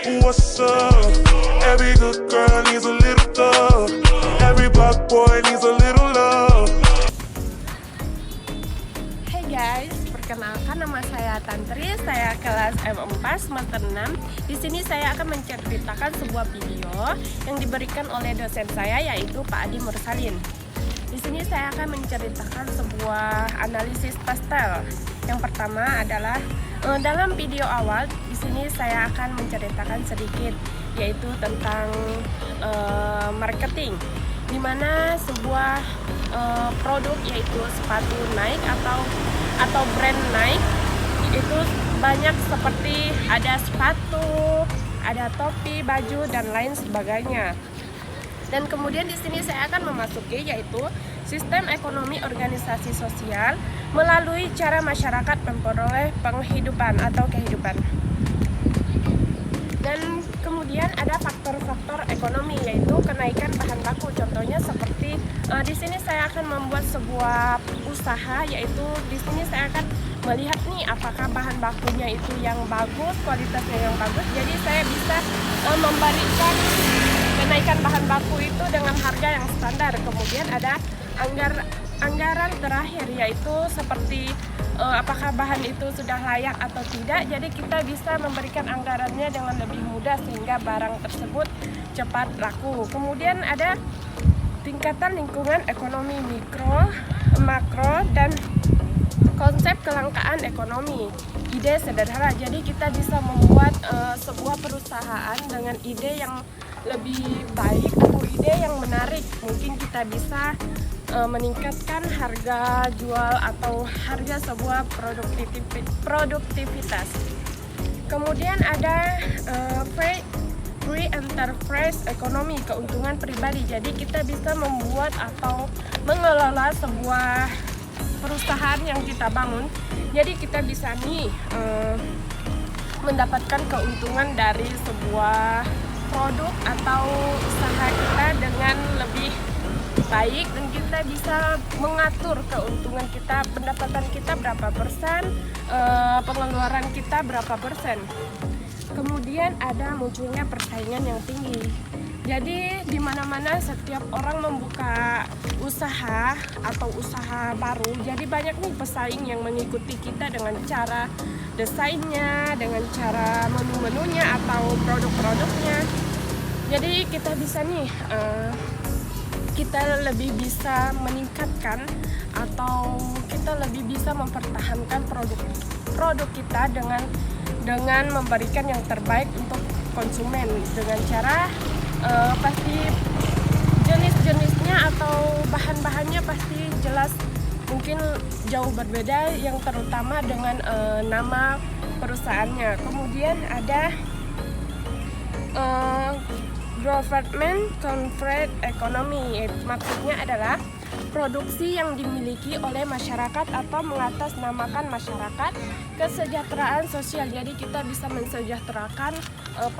What's up? Every good girl needs a little thug. Every black boy needs a little love. Hey guys, perkenalkan nama saya Tantri, saya kelas M4 semester 6. Di sini saya akan menceritakan sebuah video yang diberikan oleh dosen saya yaitu Pak Adi Mursalin. Di sini saya akan menceritakan sebuah analisis pastel. Yang pertama adalah dalam video awal di sini saya akan menceritakan sedikit yaitu tentang marketing, di mana sebuah produk yaitu sepatu Nike atau brand Nike itu banyak seperti ada sepatu, ada topi, baju dan lain sebagainya. Dan kemudian di sini saya akan memasuki yaitu sistem ekonomi organisasi sosial melalui cara masyarakat memperoleh penghidupan atau kehidupan. Dan kemudian ada faktor-faktor ekonomi yaitu kenaikan bahan baku. Contohnya seperti di sini saya akan membuat sebuah usaha yaitu di sini saya akan melihat nih apakah bahan bakunya itu yang bagus, kualitasnya yang bagus. Jadi saya bisa memberikan kenaikan bahan baku itu dengan harga yang standar. Kemudian ada anggaran terakhir yaitu seperti apakah bahan itu sudah layak atau tidak. Jadi kita bisa memberikan anggarannya dengan lebih mudah sehingga barang tersebut cepat laku. Kemudian ada tingkatan lingkungan ekonomi mikro, makro, dan konsep kelangkaan ekonomi. Ide sederhana, jadi kita bisa membuat sebuah perusahaan dengan ide yang lebih baik atau ide yang menarik. Mungkin kita bisa meningkatkan harga jual atau harga sebuah produktivitas. Kemudian ada free enterprise ekonomi, keuntungan pribadi. Jadi kita bisa membuat atau mengelola sebuah perusahaan yang kita bangun. Jadi kita bisa nih mendapatkan keuntungan dari sebuah produk atau usaha kita dengan lebih baik, dan kita bisa mengatur keuntungan kita, pendapatan kita berapa persen, pengeluaran kita berapa persen. Kemudian ada munculnya persaingan yang tinggi. Jadi di mana-mana setiap orang membuka usaha atau usaha baru, jadi banyak nih pesaing yang mengikuti kita dengan cara desainnya, dengan cara menu-menunya atau produk-produknya. Jadi kita bisa nih kita lebih bisa meningkatkan atau kita lebih bisa mempertahankan produk kita dengan memberikan yang terbaik untuk konsumen dengan cara pasti jenis-jenisnya atau bahan-bahannya pasti jelas mungkin jauh berbeda, yang terutama dengan nama perusahaannya. Kemudian ada government controlled economy, maksudnya adalah produksi yang dimiliki oleh masyarakat atau mengatasnamakan masyarakat, kesejahteraan sosial. Jadi kita bisa mensejahterakan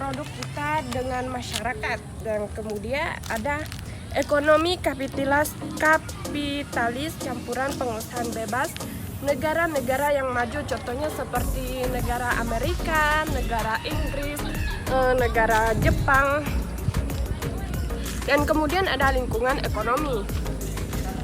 produk kita dengan masyarakat. Dan kemudian ada ekonomi kapitalis campuran pengusahaan bebas. Negara-negara yang maju contohnya seperti negara Amerika, negara Inggris, negara Jepang. Dan kemudian ada lingkungan ekonomi.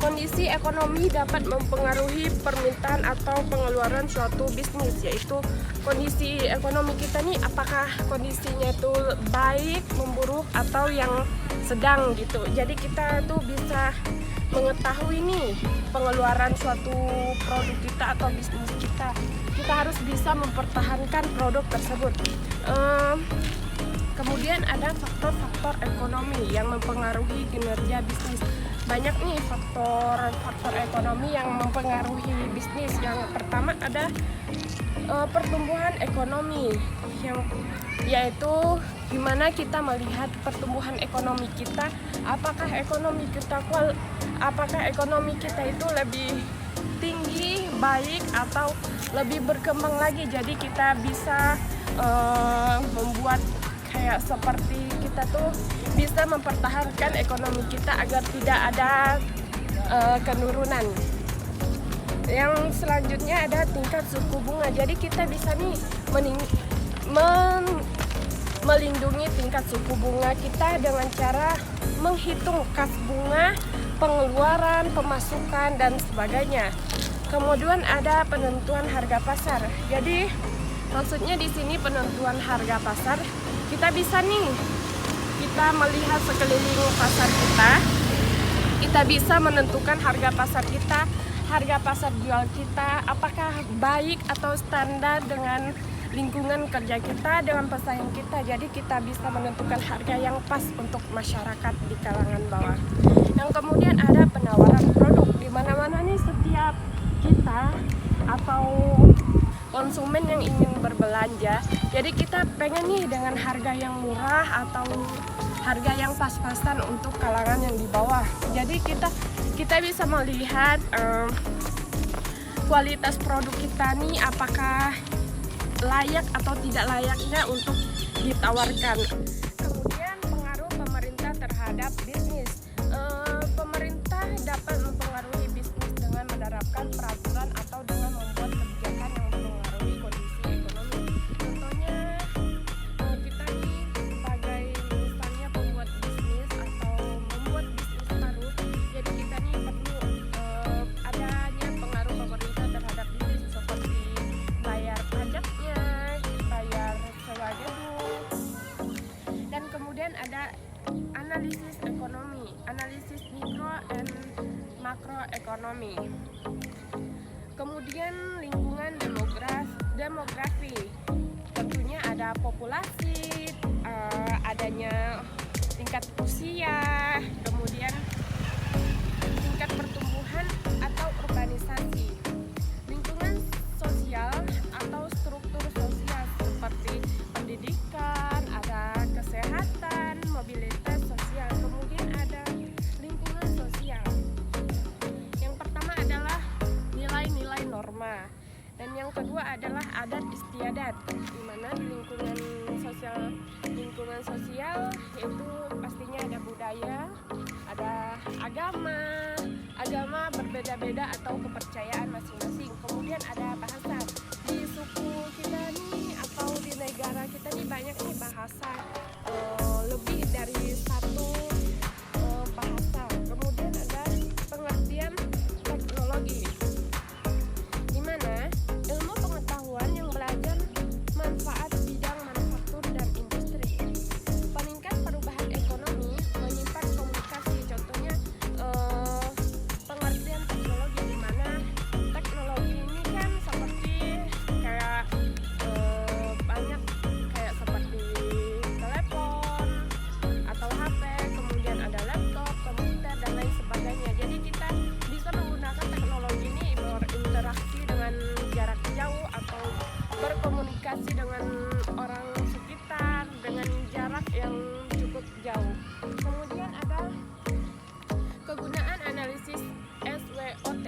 Kondisi ekonomi dapat mempengaruhi permintaan atau pengeluaran suatu bisnis, yaitu kondisi ekonomi kita nih apakah kondisinya itu baik, memburuk, atau yang sedang gitu. Jadi kita tuh bisa mengetahui nih pengeluaran suatu produk kita atau bisnis kita. Kita harus bisa mempertahankan produk tersebut. Kemudian ada faktor-faktor ekonomi yang mempengaruhi kinerja bisnis. Banyak nih faktor ekonomi yang mempengaruhi bisnis. Yang pertama ada pertumbuhan ekonomi, yaitu gimana kita melihat pertumbuhan ekonomi kita. Apakah ekonomi kita itu lebih tinggi, baik, atau lebih berkembang lagi. Jadi kita bisa membuat kayak seperti kita tuh bisa mempertahankan ekonomi kita agar tidak ada penurunan. Yang selanjutnya ada tingkat suku bunga. Jadi kita bisa nih melindungi tingkat suku bunga kita dengan cara menghitung kas bunga, pengeluaran, pemasukan, dan sebagainya. Kemudian ada penentuan harga pasar. Jadi maksudnya di sini penentuan harga pasar, kita bisa kita melihat sekeliling pasar kita bisa menentukan harga pasar kita, harga pasar jual kita, apakah baik atau standar dengan lingkungan kerja kita, dengan pesaing kita. Jadi kita bisa menentukan harga yang pas untuk masyarakat di kalangan bawah. Yang kemudian ada penawaran produk. Di mana-mana nih setiap kita atau konsumen yang ingin berbelanja, jadi kita pengen nih dengan harga yang murah atau harga yang pas-pasan untuk kalangan yang di bawah. Jadi kita bisa melihat kualitas produk kita nih apakah layak atau tidak layaknya untuk ditawarkan. Kemudian pengaruh pemerintah terhadap bisnis. Pemerintah dapat mempengaruhi bisnis dengan menerapkan peraturan atau dengan membuat kebijakan yang mempengaruhi kondisi ekonomi. Contohnya kita nih sebagai misalnya pembuat bisnis atau membuat bisnis baru, jadi kita nih perlu adanya pengaruh pemerintah terhadap bisnis seperti bayar pajaknya, bayar sewa gedung. Dan kemudian ada analisis ekonomi, analisis mikro dan makroekonomi. Kemudian lingkungan demografi, tentunya ada populasi, adanya tingkat usia, kemudian tingkat pertumbuhan atau urbanisasi. Lingkungan sosial atau struktur sosial seperti pendidikan, ada kesehatan, mobilitas sosial. Kemudian ada lingkungan sosial. Yang pertama adalah nilai-nilai norma, dan yang kedua adalah adat istiadat, di mana di lingkungan sosial yaitu pastinya ada budaya, ada agama berbeda-beda atau kepercayaan masing-masing. Kemudian ada bahasa. Di suku kita nih atau di negara kita nih banyak nih bahasa, lebih dari satu bahasa. Kemudian ada pengertian teknologi, di mana ilmu pengetahuan yang belajar manfaat bidang manufaktur dan industri. Peningkat perubahan ekonomi menyimpan komunikasi, contohnya pengertian teknologi, di mana teknologi ini kan seperti kayak banyak kayak seperti telepon atau HP, kemudian ada laptop, komputer, dan lain sebagainya. Jadi kita bisa menggunakan teknologi ini berinteraksi dengan jarak jauh atau berkomunikasi dengan orang sekitar dengan jarak yang cukup jauh. Kemudian ada kegunaan analisis SWOT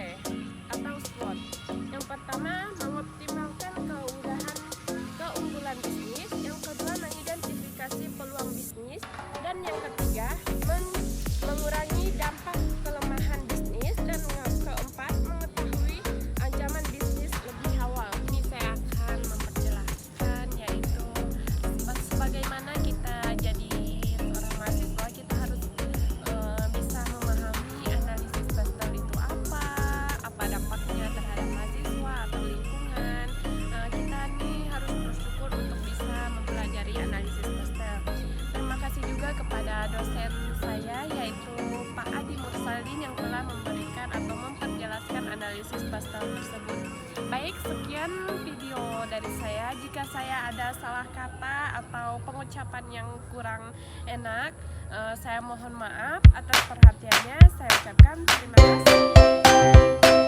atau SWOT. Yang pertama, mengoptimalkan keunggulan bisnis. Yang kedua, mengidentifikasi peluang bisnis. Dan yang ketiga, mengurangi dampak kelemahan bisnis. Dan yang keempat, mengetahui ancaman bisnis lebih awal. Ini saya akan memperjelaskan, yaitu sebagaimana kita jadi seorang mahasiswa, kita harus bisa memahami analisis pastel itu apa dampaknya terhadap mahasiswa atau lingkungan. Kita nih harus bersyukur untuk bisa mempelajari analisis pastel. Terima kasih juga kepada dosen saya, yaitu Pak Adi Mursalin, yang telah memberikan atau memperjelaskan analisis pastel tersebut. Baik, sekian video dari saya. Jika saya ada salah kata atau pengucapan yang kurang enak, saya mohon maaf atas perhatiannya. Saya ucapkan terima kasih.